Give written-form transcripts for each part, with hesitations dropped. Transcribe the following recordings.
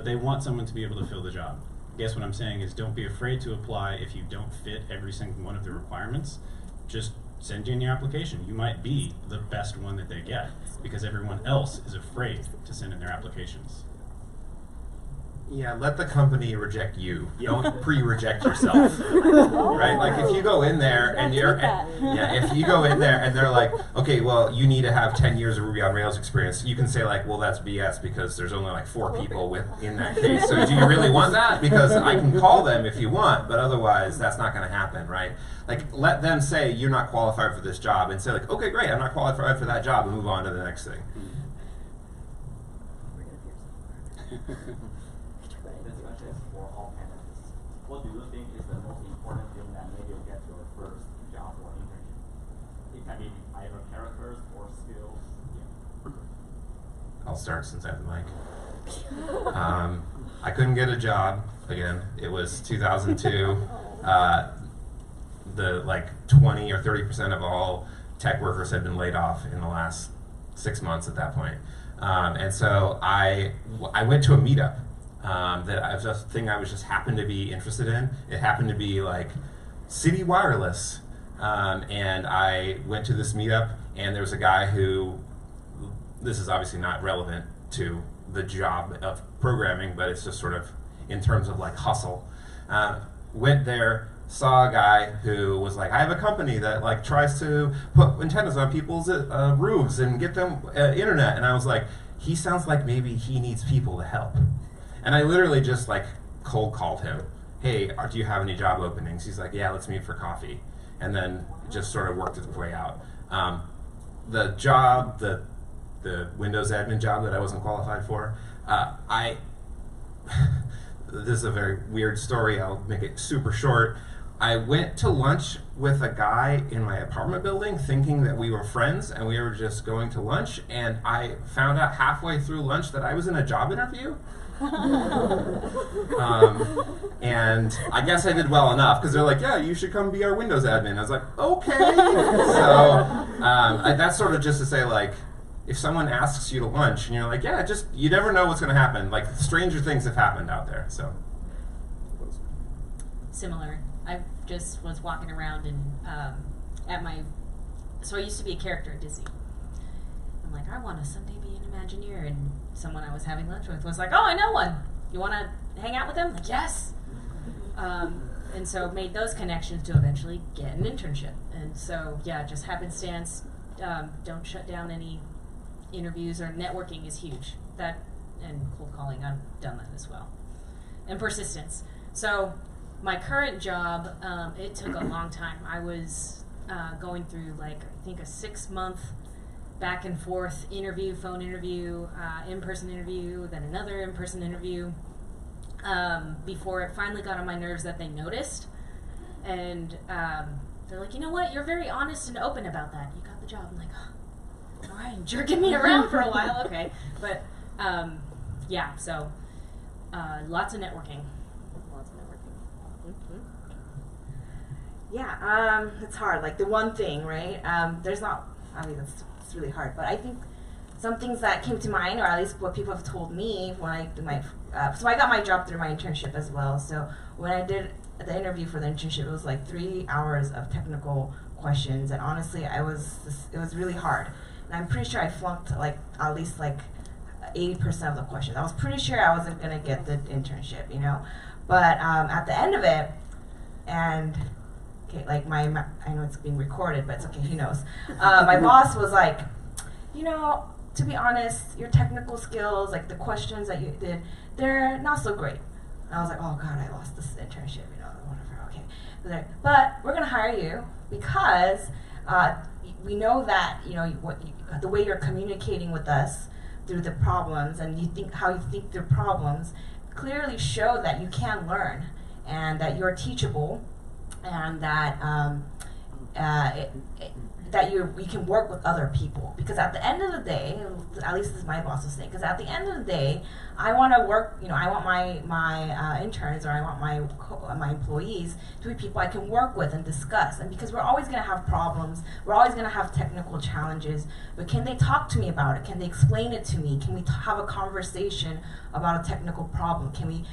but they want someone to be able to fill the job. I guess what I'm saying is don't be afraid to apply if you don't fit every single one of the requirements. Just send in your application. You might be the best one that they get because everyone else is afraid to send in their applications. Yeah, let the company reject you. Don't pre-reject yourself, right? Like if you go in there and if you go in there and they're like, okay, well, you need to have 10 years of Ruby on Rails experience. You can say like, well, that's BS because there's only like 4 people in that case. So do you really want that? Because I can call them if you want, but otherwise that's not going to happen, right? Like let them say you're not qualified for this job and say like, okay, great, I'm not qualified for that job, and move on to the next thing. For all panelists, what do you think is the most important thing that made you get your first job or internship? It can be either characters or skills. Yeah. I'll start since I have the mic. I couldn't get a job again. It was 2002. The like 20 or 30% of all tech workers had been laid off in the last 6 months at that point. And so I went to a meetup that I was just thing I was just happened to be interested in. It happened to be like City Wireless, and I went to this meetup, and there was a guy who, this is obviously not relevant to the job of programming, but it's just sort of in terms of like hustle. Went there, saw a guy who was like, I have a company that like tries to put antennas on people's roofs and get them internet, and I was like, he sounds like maybe he needs people to help. And I literally just like cold called him. Hey, do you have any job openings? He's like, yeah, let's meet for coffee. And then just sort of worked its way out. The job, the Windows admin job that I wasn't qualified for, this is a very weird story. I'll make it super short. I went to lunch with a guy in my apartment building thinking that we were friends and we were just going to lunch, and I found out halfway through lunch that I was in a job interview. And I guess I did well enough because they're like, yeah, you should come be our Windows admin. I was like, okay. So that's sort of just to say, like, if someone asks you to lunch and you're like, yeah, just, you never know what's going to happen. Like, stranger things have happened out there. So similar. I just was walking around and so I used to be a character at Disney. I'm like, I want to someday be an Imagineer, and someone I was having lunch with was like, oh, I know one. You want to hang out with them? Like, yes. And so made those connections to eventually get an internship. And so, yeah, just happenstance. Don't shut down any interviews, or networking is huge. That and cold calling, I've done that as well. And persistence. So my current job, it took a long time. I was going through like, I think a 6-month back and forth interview, phone interview, in-person interview, then another in-person interview, before it finally got on my nerves that they noticed. And they're like, you know what, you're very honest and open about that. You got the job. I'm like, oh, all right, jerking me around for a while, okay. But yeah, so lots of networking. Yeah, it's hard. Like the one thing, right? There's not, I mean, it's really hard. But I think some things that came to mind, or at least what people have told me when I do my, so I got my job through my internship as well. So when I did the interview for the internship, it was like 3 hours of technical questions. And honestly, it was really hard. And I'm pretty sure I flunked like at least like 80% of the questions. I was pretty sure I wasn't gonna get the internship, you know? But at the end of it, and okay, like I know it's being recorded, but it's okay, he knows. My boss was like, you know, to be honest, your technical skills, like the questions that you did, they're not so great. And I was like, oh God, I lost this internship, you know, whatever, okay. But we're gonna hire you because we know that, you know, the way you're communicating with us through the problems, and how you think through problems clearly show that you can learn and that you're teachable, and that that you can work with other people, because at the end of the day, at least this is my boss was saying, because at the end of the day, I want to work, I want my interns, or I want my employees to be people I can work with and discuss. And because we're always going to have problems, we're always going to have technical challenges, but can they talk to me about it? Can they explain it to me? Can we have a conversation about a technical problem? Can we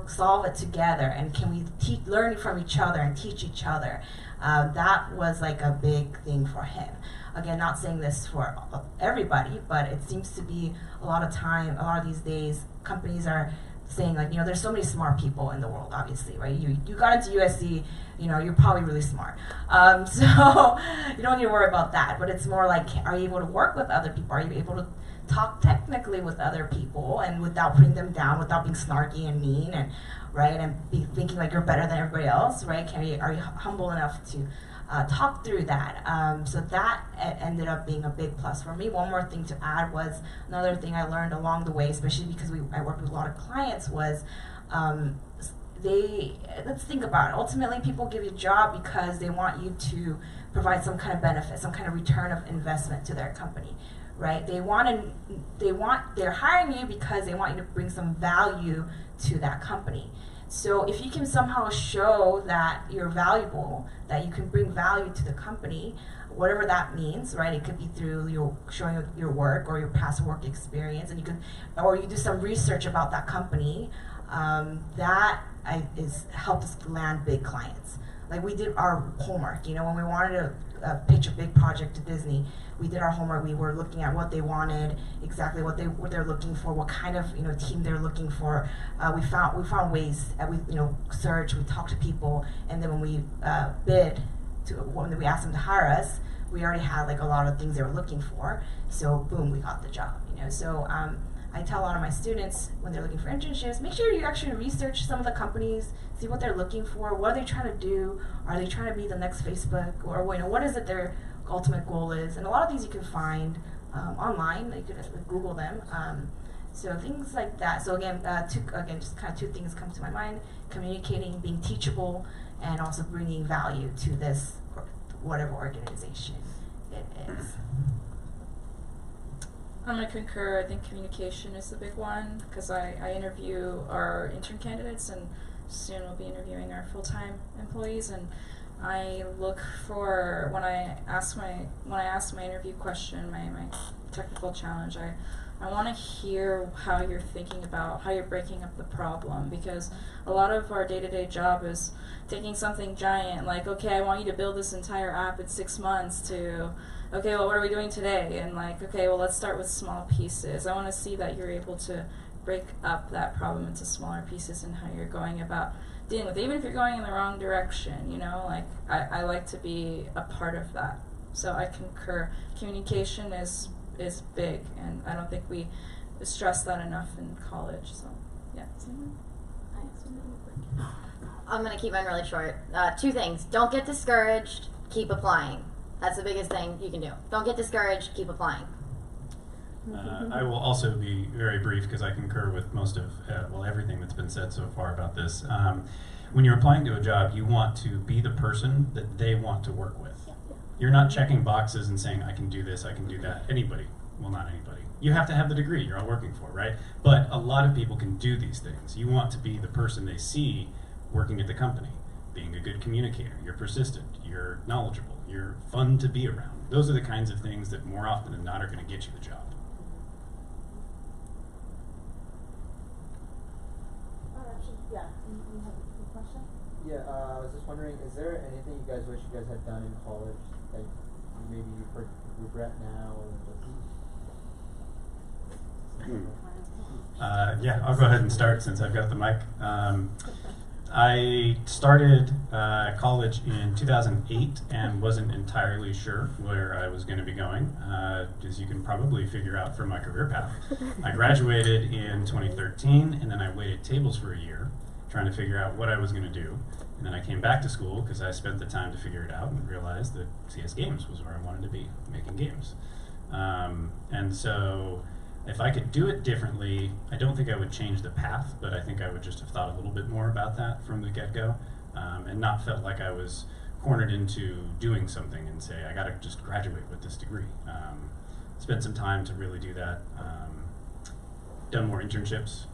solve it together? And can we learn from each other and teach each other? That was like a big thing for him. Again, not saying this for everybody, but it seems to be a lot of these days, companies are saying, like, there's so many smart people in the world, obviously, right? You got into USC, you're probably really smart. So you don't need to worry about that, but it's more like, are you able to work with other people? Are you able to talk technically with other people and without putting them down, without being snarky and mean, and right, and be thinking like you're better than everybody else, right? Are you humble enough to talk through that? So that ended up being a big plus for me. One more thing to add was, another thing I learned along the way, especially because I worked with a lot of clients, was let's think about it. Ultimately, people give you a job because they want you to provide some kind of benefit, some kind of return of investment to their company, right? They're hiring you because they want you to bring some value to that company. So if you can somehow show that you're valuable, that you can bring value to the company, whatever that means, right? It could be through showing your work or your past work experience, and you do some research about that company. That is helped us land big clients. Like, we did our homework. When we wanted to pitch a big project to Disney, we did our homework. We were looking at what they wanted, exactly what they're looking for, what kind of team they're looking for. We found ways. We searched. We talked to people, and then when we when we asked them to hire us, we already had like a lot of things they were looking for. So boom, we got the job. So I tell a lot of my students when they're looking for internships, make sure you actually research some of the companies, see what they're looking for, what are they trying to do, are they trying to be the next Facebook, or what is it their ultimate goal is. And a lot of these you can find online. You can Google them. So things like that. So again, just kind of two things come to my mind: communicating, being teachable, and also bringing value to this whatever organization it is. I'm going to concur. I think communication is the big one, because I interview our intern candidates, and soon we'll be interviewing our full-time employees, and I look for, when I ask my interview question, my technical challenge, I want to hear how you're thinking about how you're breaking up the problem, because a lot of our day-to-day job is taking something giant, like, okay, I want you to build this entire app in 6 months, to, okay, well, what are we doing today? And like, okay, well, let's start with small pieces. I want to see that you're able to break up that problem into smaller pieces and how you're going about dealing with it, even if you're going in the wrong direction, like, I like to be a part of that. So I concur. Communication is big, and I don't think we stress that enough in college. So, yeah. I'm going to keep mine really short. 2 things. Don't get discouraged. Keep applying. That's the biggest thing you can do. Don't get discouraged. Keep applying. I will also be very brief, because I concur with most of, everything that's been said so far about this. When you're applying to a job, you want to be the person that they want to work with. You're not checking boxes and saying, I can do this, I can do that. Anybody. Well, not anybody. You have to have the degree you're all working for, right? But a lot of people can do these things. You want to be the person they see working at the company, being a good communicator. You're persistent, you're knowledgeable, you're fun to be around. Those are the kinds of things that more often than not are going to get you the job. Yeah, you have a question? Yeah, I was just wondering, is there anything you guys wish you guys had done in college that maybe you regret now? Yeah, I'll go ahead and start since I've got the mic. I started college in 2008 and wasn't entirely sure where I was going to be going, as you can probably figure out from my career path. I graduated in 2013, and then I waited tables for a year, trying to figure out what I was going to do. And then I came back to school because I spent the time to figure it out and realized that CS Games was where I wanted to be, making games. And so if I could do it differently, I don't think I would change the path, but I think I would just have thought a little bit more about that from the get-go, and not felt like I was cornered into doing something and say, I gotta just graduate with this degree. Spent some time to really do that. Done more internships.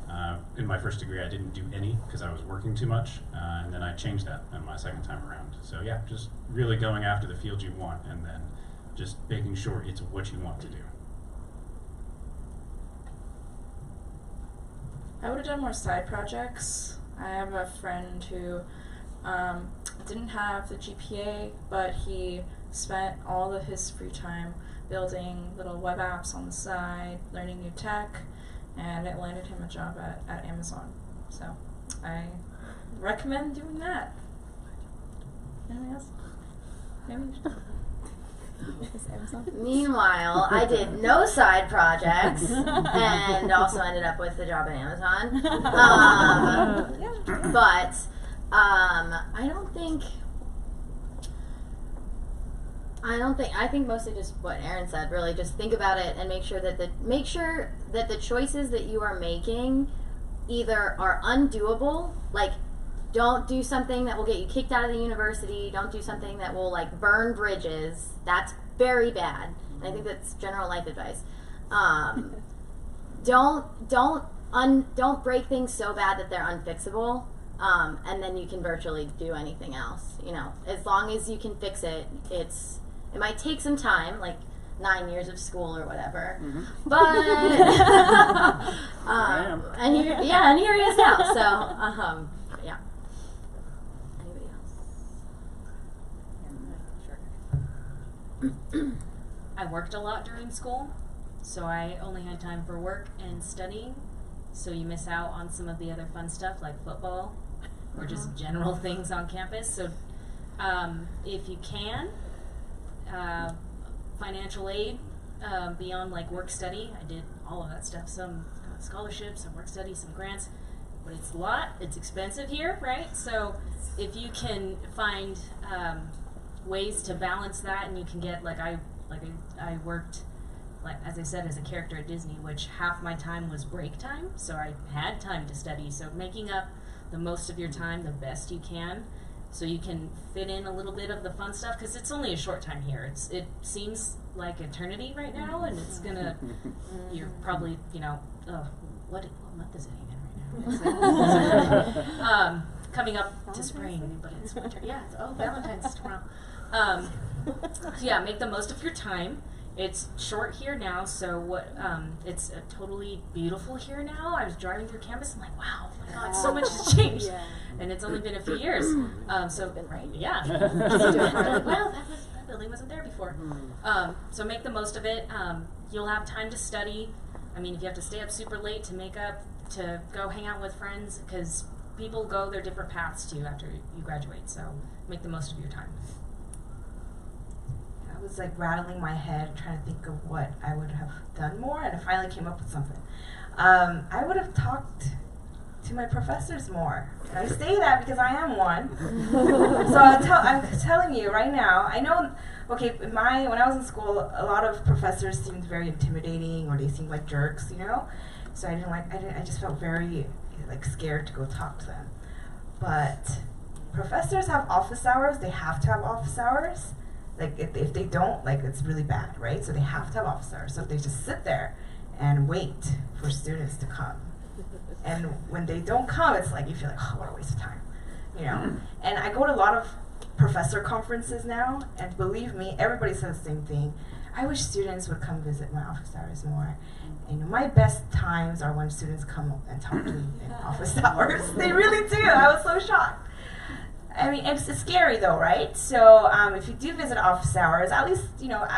In my first degree, I didn't do any because I was working too much, and then I changed that in my second time around. So yeah, just really going after the field you want, and then just making sure it's what you want to do. I would have done more side projects. I have a friend who didn't have the GPA, but he spent all of his free time building little web apps on the side, learning new tech, and it landed him a job at Amazon. So I recommend doing that. Anything else? Maybe you should. Meanwhile, I did no side projects and also ended up with the job at Amazon. But I think mostly just what Aaron said, really just think about it and make sure that the choices that you are making either are undoable, like don't do something that will get you kicked out of the university, don't do something that will like burn bridges. That's very bad. And I think that's general life advice. Don't break things so bad that they're unfixable. And then you can virtually do anything else. You know, as long as you can fix it, it might take some time, like 9 years of school or whatever. Mm-hmm. But and here he is now. So yeah. Anybody else? I worked a lot during school, so I only had time for work and studying. So you miss out on some of the other fun stuff like football or just general things on campus. So if you can, financial aid beyond like work study, I did all of that stuff. Some scholarships, some work study, some grants. But it's a lot. It's expensive here, right? So if you can find ways to balance that, and you can get I worked, like as I said, as a character at Disney, which half my time was break time, so I had time to study. So making up the most of your time the best you can, so you can fit in a little bit of the fun stuff, because it's only a short time here. It seems like eternity right now, and it's gonna. You're probably what month is it even right now? Coming up to spring, but it's winter. Yeah, Valentine's is tomorrow. Yeah, make the most of your time. It's short here now, so it's totally beautiful here now. I was driving through campus, I'm like, wow, oh my God, so much has changed. Yeah. And it's only been a few years. So been right. Yeah. Well, that building wasn't there before. So make the most of it. You'll have time to study. I mean, if you have to stay up super late to make up, to go hang out with friends, because people go their different paths too after you graduate. So make the most of your time. I was like rattling my head trying to think of what I would have done more, and I finally came up with something. I would have talked to my professors more. And I say that because I am one. So I'm telling you right now, I know, okay, when I was in school, a lot of professors seemed very intimidating, or they seemed like jerks, you know? So I just felt very scared to go talk to them. But professors have office hours. They have to have office hours. Like if they don't, it's really bad, right? So they have to have office hours. So if they just sit there and wait for students to come, and when they don't come, it's like you feel like, oh, what a waste of time, you know? And I go to a lot of professor conferences now, and believe me, everybody says the same thing. I wish students would come visit my office hours more. And my best times are when students come and talk to me in office hours. They really do. I was so shocked. I mean, it's scary though, right? So if you do visit office hours, at least you don't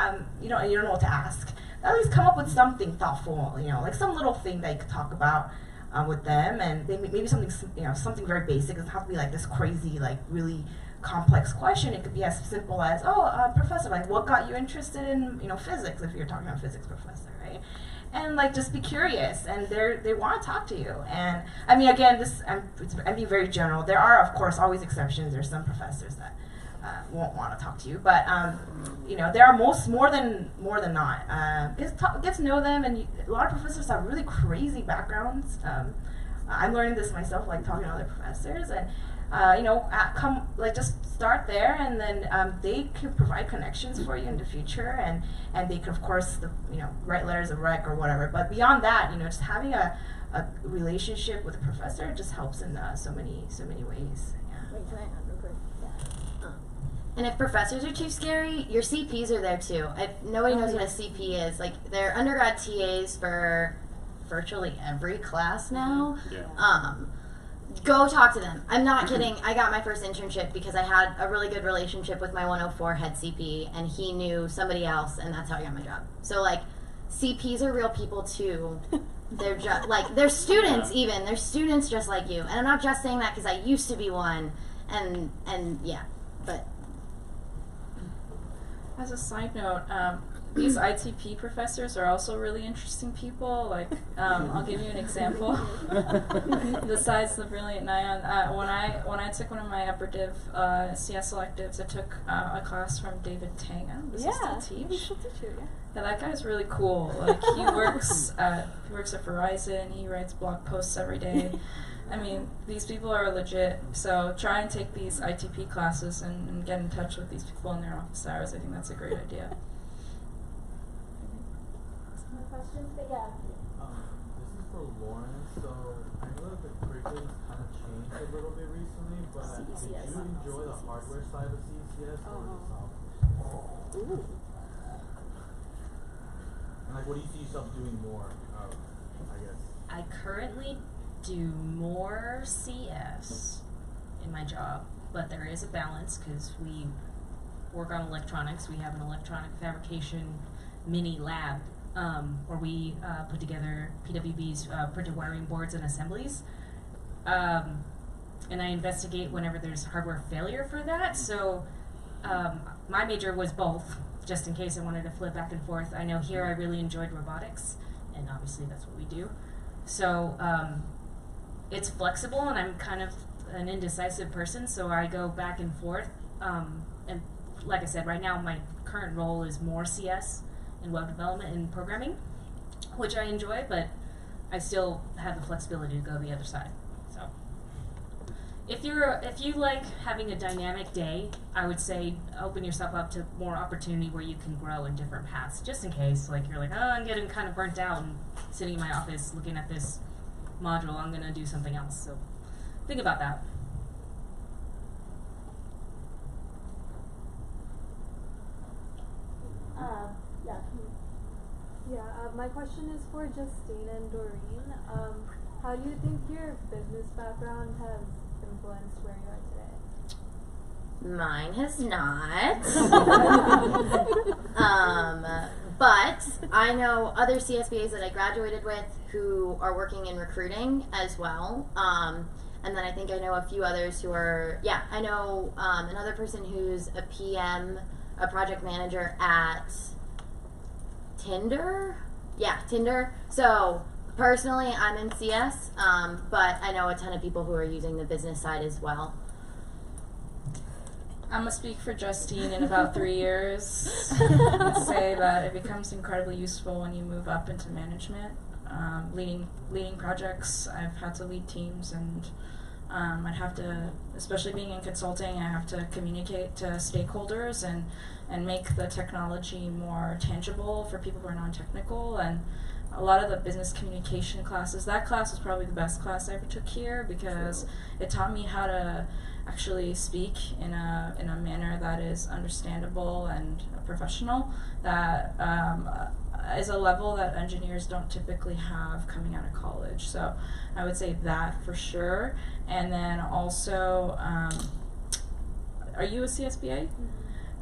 know what to ask. At least come up with something thoughtful, like some little thing that you could talk about with them, and maybe something something very basic. It doesn't have to be like this crazy, really complex question. It could be as simple as, professor, what got you interested in physics? If you're talking about a physics professor, right? And just be curious, and they want to talk to you. And I mean, again, I'm being very general. There are, of course, always exceptions. There's some professors that won't want to talk to you, but there are more than not. Get to know them, and a lot of professors have really crazy backgrounds. I'm learning this myself, talking to other professors, and come just start there, and then they can provide connections for you in the future, and they could of course write letters of rec or whatever. But beyond that, just having a relationship with a professor just helps in so many ways. Yeah. Wait, can I add real quick? And if professors are too scary, your CPs are there too. If nobody knows what a CP is, like they're undergrad TAs for virtually every class now. Yeah. Go talk to them. I'm not kidding. I got my first internship because I had a really good relationship with my 104 head CP, and he knew somebody else, and that's how I got my job. So like, CPs are real people too. They're just like they're students. Even they're students just like you. And I'm not just saying that because I used to be one. And yeah, but. As a side note, these ITP professors are also really interesting people. Like, I'll give you an example. Besides the brilliant Nayeon, when I took one of my upper div CS electives, I took a class from David Tanga. Does he still teach? He still teach, yeah. Yeah, that guy's really cool. Like, he works at Verizon. He writes blog posts every day. I mean, these people are legit, so try and take these ITP classes and get in touch with these people in their office hours. I think that's a great idea. More questions? But yeah. This is for Lauren. So I know that the curriculum kind of changed a little bit recently, but CECS. did you enjoy the hardware side of CECS or the software? Ooh. And like, what do you see yourself doing more of, I guess? I currently do more CS in my job, but there is a balance because we work on electronics. We have an electronic fabrication mini lab where we put together PWB's printed wiring boards and assemblies. And I investigate whenever there's hardware failure for that. So my major was both, just in case I wanted to flip back and forth. I know here I really enjoyed robotics, and obviously that's what we do. So it's flexible, and I'm kind of an indecisive person, so I go back and forth. And like I said, right now my current role is more CS and web development and programming, which I enjoy, but I still have the flexibility to go the other side. So if you like having a dynamic day, I would say open yourself up to more opportunity where you can grow in different paths, just in case like you're like, oh, I'm getting kind of burnt out and sitting in my office looking at this module, I'm gonna do something else. So think about that. My question is for Justine and Doreen. How do you think your business background has influenced where you are today? Mine has not. But I know other CSBAs that I graduated with who are working in recruiting as well. And then I think I know a few others who are, I know another person who's a PM, a project manager at Tinder. Yeah, Tinder. So personally, I'm in CS, but I know a ton of people who are using the business side as well. I'm going to speak for Justine in about 3 years and say that it becomes incredibly useful when you move up into management, leading projects. I've had to lead teams, and I'd have to, especially being in consulting, I have to communicate to stakeholders and make the technology more tangible for people who are non-technical. And a lot of the business communication classes, that class was probably the best class I ever took here because it taught me how to actually speak in a manner that is understandable and professional, that is a level that engineers don't typically have coming out of college. So I would say that for sure. And then also, are you a CSBA? Mm-hmm.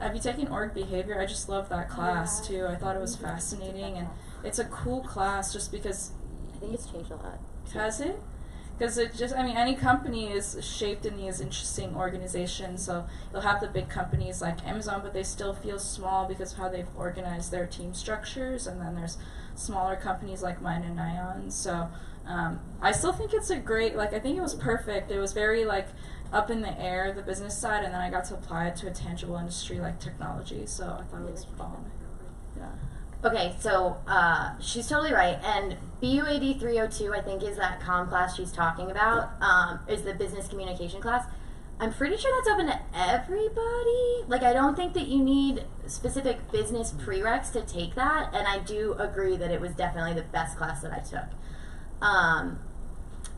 Have you taken org behavior? I just love that class too. I thought it was fascinating, and it's a cool class just because. I think it's changed a lot. Has it? Because it just, I mean, any company is shaped in these interesting organizations. So you'll have the big companies like Amazon, but they still feel small because of how they've organized their team structures. And then there's smaller companies like mine and Nayeon. So I still think it's a great, I think it was perfect. It was very, up in the air, the business side, and then I got to apply it to a tangible industry like technology. So I thought it was bomb. Yeah. Okay, so she's totally right, and BUAD 302 I think is that comm class she's talking about, is the business communication class. I'm pretty sure that's open to everybody. Like, I don't think that you need specific business prereqs to take that, and I do agree that it was definitely the best class that I took.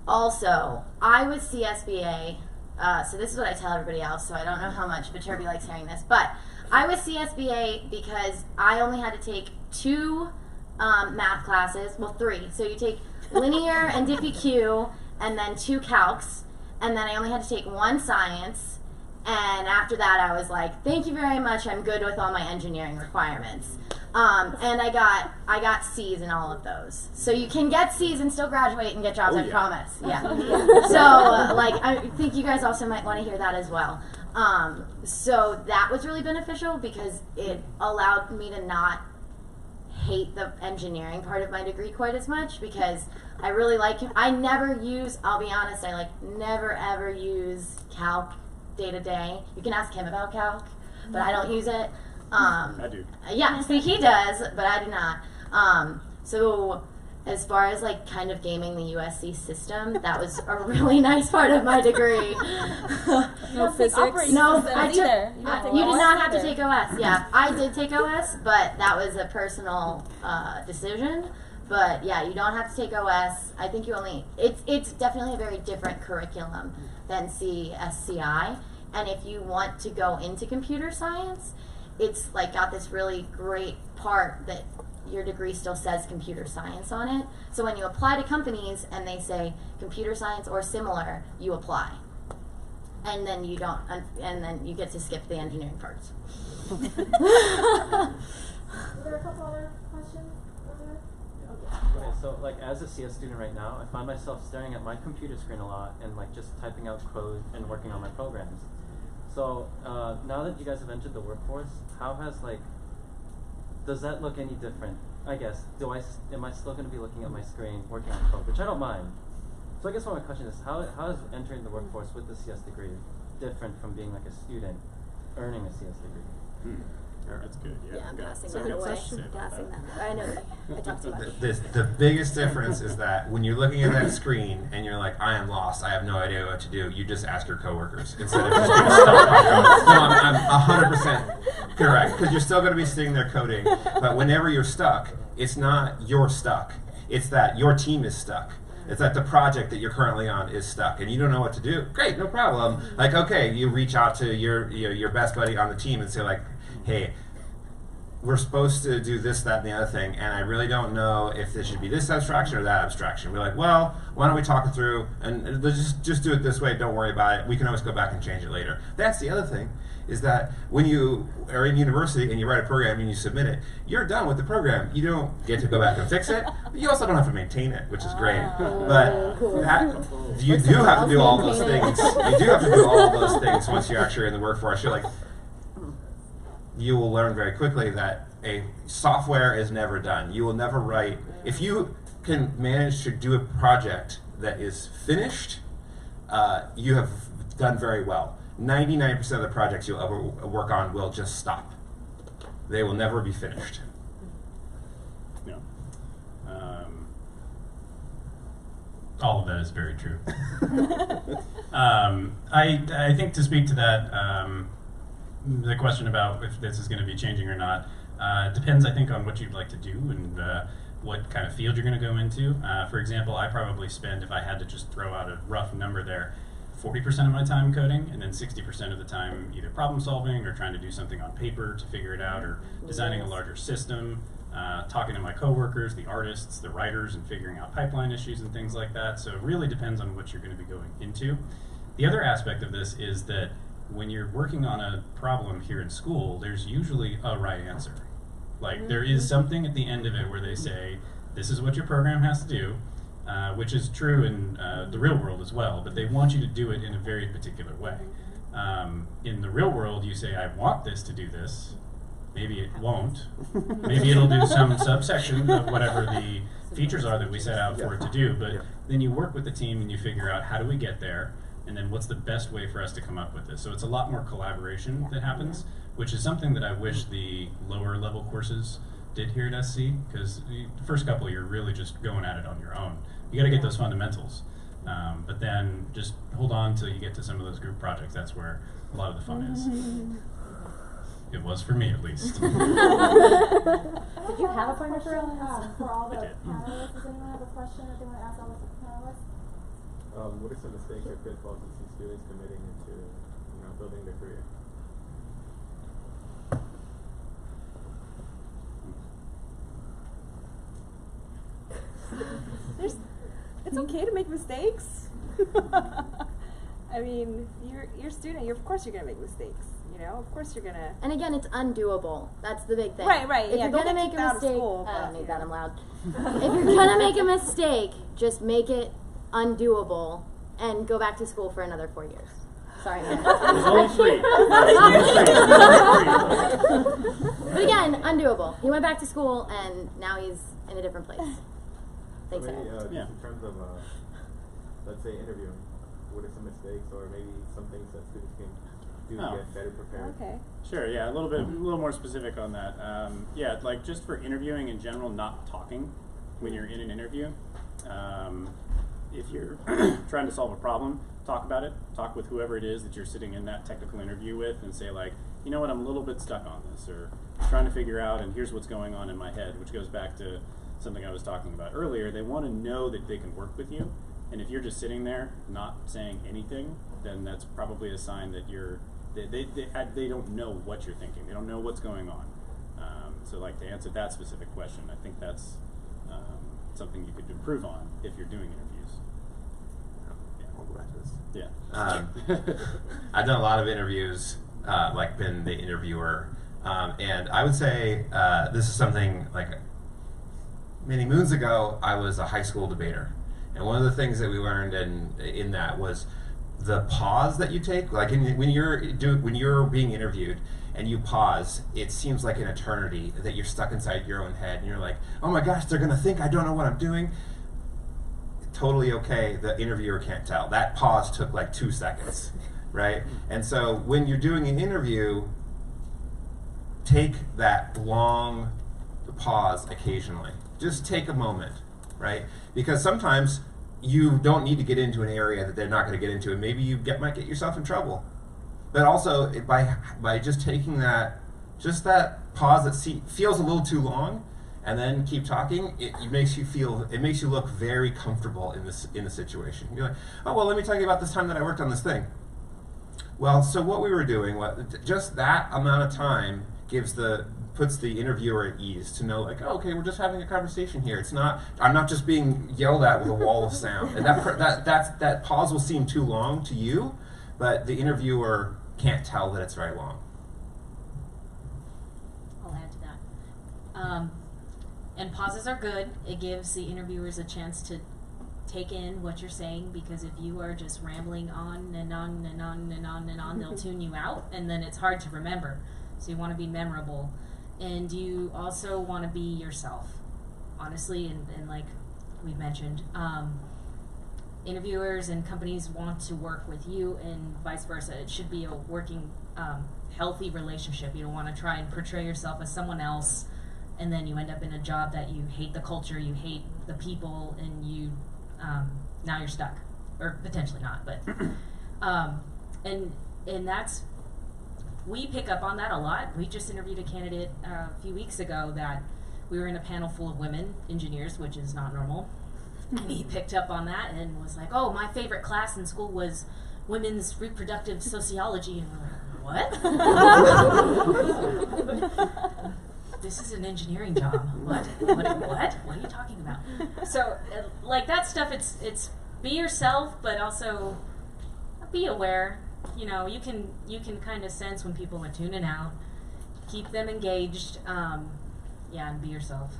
Also, I was CSBA, so this is what I tell everybody else, so I don't know how much Viterbi likes hearing this, but I was CSBA because I only had to take 2 math classes, well 3, so you take linear and DiffyQ, and then 2 calcs, and then I only had to take 1 science, and after that I was like, thank you very much, I'm good with all my engineering requirements. And I got C's in all of those. So you can get C's and still graduate and get jobs, I promise. Yeah. So, like, I think you guys also might want to hear that as well. So that was really beneficial because it allowed me to not hate the engineering part of my degree quite as much, because I really like it. I never use, I'll be honest, I like never ever use calc day to day. You can ask him about calc, but I don't use it. I do. Yeah, see, he does, but I do not. So as far as like kind of gaming the USC system, that was a really nice part of my degree. No physics. No, I you did not have to take OS. Yeah, I did take OS, but that was a personal decision. But yeah, you don't have to take OS. I think you only, it's definitely a very different curriculum than CSCI. And if you want to go into computer science, it's like got this really great part that your degree still says computer science on it. So when you apply to companies and they say computer science or similar, you apply. And then you don't, and then you get to skip the engineering parts. Are there a couple other questions over there? Okay, so like as a CS student right now, I find myself staring at my computer screen a lot and like just typing out code and working on my programs. So now that you guys have entered the workforce, how has like, does that look any different? I guess, am I still going to be looking at my screen, working on code, which I don't mind. So I guess my question is, how is entering the workforce with the CS degree different from being like a student earning a CS degree? That's good. Yeah, I'm passing So that good away. question. Passing that. I know. I talked to you. The biggest difference is that when you're looking at that screen and you're like, I am lost, I have no idea what to do, you just ask your coworkers instead of just being stuck on code. No, I'm 100% correct, because you're still going to be sitting there coding, but whenever you're stuck, it's not you're stuck, it's that your team is stuck. It's that the project that you're currently on is stuck and you don't know what to do. Great, no problem. Like, okay, you reach out to your best buddy on the team and say like, hey, we're supposed to do this, that, and the other thing, and I really don't know if this should be this abstraction or that abstraction. We're like, well, why don't we talk it through, and let's just do it this way, don't worry about it. We can always go back and change it later. That's the other thing, is that when you are in university and you write a program and you submit it, you're done with the program. You don't get to go back and fix it, but you also don't have to maintain it, which is great. But you do have to do all those things. You do have to do all those things once you're actually in the workforce. You're like, you will learn very quickly that a software is never done. You will never write, if you can manage to do a project that is finished, you have done very well. 99% of the projects you'll ever work on will just stop. They will never be finished. Yeah. All of that is very true. I think to speak to that, the question about if this is going to be changing or not depends, I think, on what you'd like to do and what kind of field you're going to go into. For example, I probably spend, if I had to just throw out a rough number there, 40% of my time coding, and then 60% of the time either problem solving or trying to do something on paper to figure it out, or designing a larger system, talking to my coworkers, the artists, the writers, and figuring out pipeline issues and things like that. So it really depends on what you're going to be going into. The other aspect of this is that when you're working on a problem here in school, there's usually a right answer. Like, there is something at the end of it where they say, this is what your program has to do, which is true in the real world as well, but they want you to do it in a very particular way. In the real world, you say, I want this to do this. Maybe it won't. Maybe it'll do some subsection of whatever the features are that we set out for it to do, but then you work with the team and you figure out, how do we get there? And then what's the best way for us to come up with this? So it's a lot more collaboration that happens, which is something that I wish the lower level courses did here at SC, because the first couple you're really just going at it on your own. You got to get those fundamentals. But then just hold on till you get to some of those group projects. That's where a lot of the fun is. It was for me, at least. Did you have a partner for all For all the I did. panelists, does anyone have a question that they want to ask all the panelists? What are some mistakes or pitfalls you see students committing into, building their career? It's okay to make mistakes. I mean, you're a student. Of course you're gonna make mistakes. Of course you're gonna. And again, it's undoable. That's the big thing. Right. If Yeah, you're don't gonna get make kicked a out of mistake, school, I don't but, need yeah. that. I'm loud. If you're gonna make a mistake, just make it undoable and go back to school for another 4 years. Sorry, man. There's only 3. But again, undoable. He went back to school and now he's in a different place. Thanks, Maybe, Aaron. just Yeah. in terms of, let's say, interviewing, what are some mistakes or maybe some things that students can do Oh. to get better prepared? Okay. Sure, yeah, a little more specific on that. Yeah, like just for interviewing in general, not talking when you're in an interview. If you're trying to solve a problem, talk about it. Talk with whoever it is that you're sitting in that technical interview with and say like, you know what, I'm a little bit stuck on this, or trying to figure out, and here's what's going on in my head, which goes back to something I was talking about earlier. They want to know that they can work with you, and if you're just sitting there not saying anything, then that's probably a sign that they don't know what you're thinking. They don't know what's going on. So like to answer that specific question, I think that's something you could improve on if you're doing interviews. I'll go back to this. Yeah. I've done a lot of interviews, like been the interviewer, and I would say this is something like many moons ago. I was a high school debater, and one of the things that we learned in that was the pause that you take. Like when you're being interviewed and you pause, it seems like an eternity that you're stuck inside your own head, and you're like, oh my gosh, they're gonna think I don't know what I'm doing. Totally okay, the interviewer can't tell. That pause took like 2 seconds, right? And so when you're doing an interview, take that long pause occasionally. Just take a moment, right? Because sometimes you don't need to get into an area that they're not going to get into, and maybe you might get yourself in trouble. But also, by just taking that pause that feels a little too long, and then keep talking, it makes you look very comfortable in the situation. You're like, oh well, let me tell you about this time that I worked on this thing. Well, so what we were doing, just that amount of time puts the interviewer at ease to know, like, oh, okay, we're just having a conversation here. I'm not just being yelled at with a wall of sound. And that pause will seem too long to you, but the interviewer can't tell that it's very long. I'll add to that. And pauses are good. It gives the interviewers a chance to take in what you're saying, because if you are just rambling on and on and on and on and on, they'll tune you out, and then it's hard to remember. So you want to be memorable. And you also want to be yourself, honestly, and like we mentioned, interviewers and companies want to work with you and vice versa. It should be a working, healthy relationship. You don't want to try and portray yourself as someone else, and then you end up in a job that you hate the culture, you hate the people, and you now you're stuck, or potentially not. But and that's. We pick up on that a lot. We just interviewed a candidate a few weeks ago that we were in a panel full of women engineers, which is not normal. And he picked up on that and was like, oh, my favorite class in school was women's reproductive sociology. And we're like, what? This is an engineering job. What? What are you talking about? So, like that stuff, it's be yourself, but also be aware. You know, you can kind of sense when people are tuning out. Keep them engaged, and be yourself.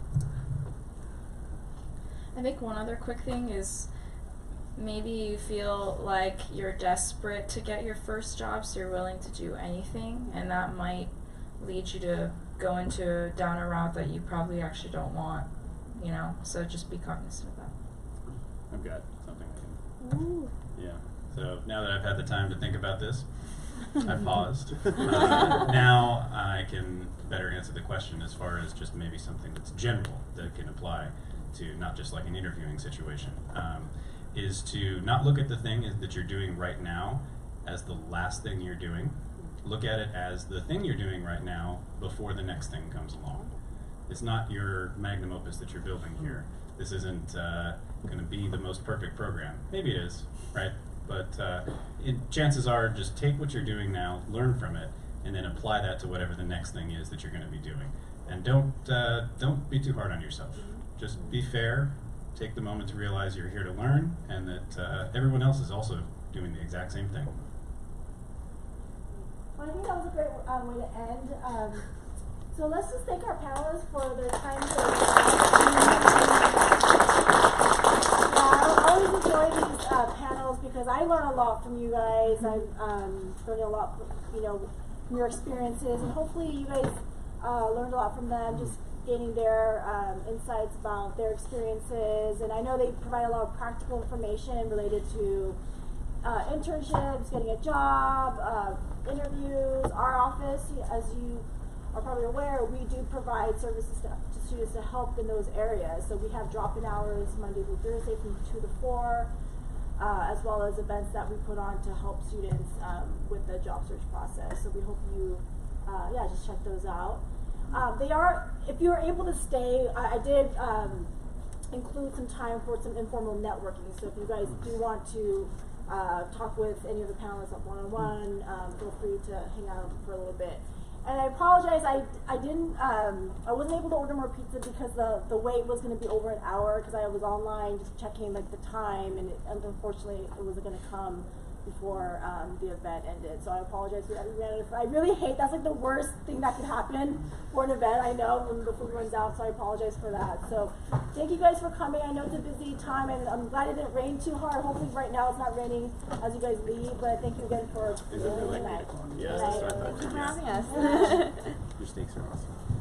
I think one other quick thing is maybe you feel like you're desperate to get your first job, so you're willing to do anything, and that might lead you to go down a route that you probably actually don't want, so just be cognizant of that. I've got something I can... Ooh. Yeah. So now that I've had the time to think about this, I've paused. Now I can better answer the question as far as just maybe something that's general that can apply to not just like an interviewing situation. is to not look at the thing that you're doing right now as the last thing you're doing. Look at it as the thing you're doing right now before the next thing comes along. It's not your magnum opus that you're building here. This isn't going to be the most perfect program. Maybe it is, right? But chances are, just take what you're doing now, learn from it, and then apply that to whatever the next thing is that you're going to be doing. And don't be too hard on yourself. Just be fair. Take the moment to realize you're here to learn, and that everyone else is also doing the exact same thing. Well, I think that was a great way to end. So let's just thank our panelists for their time. I always enjoy these panels because I learn a lot from you guys. I'm learning a lot from your experiences, and hopefully you guys learned a lot from them, just gaining their insights about their experiences. And I know they provide a lot of practical information related to internships, getting a job, interviews. Our office, as you are probably aware, we do provide services to students to help in those areas. So we have drop-in hours Monday through Thursday from 2 to 4, as well as events that we put on to help students with the job search process. So we hope you, just check those out. They are, if you are able to stay, I did include some time for some informal networking. So if you guys do want to talk with any of the panelists at one-on-one, feel free to hang out for a little bit. And I apologize, I wasn't able to order more pizza because the wait was going to be over an hour because I was online just checking like the time, and unfortunately it wasn't going to come before the event ended. So I apologize. I really hate, that's like the worst thing that could happen for an event, I know, when the food runs out, so I apologize for that. So thank you guys for coming. I know it's a busy time, and I'm glad it didn't rain too hard. Hopefully right now it's not raining as you guys leave, but thank you again for being here tonight. Yes, that's what I thought. Thank you for having us. Your steaks are awesome.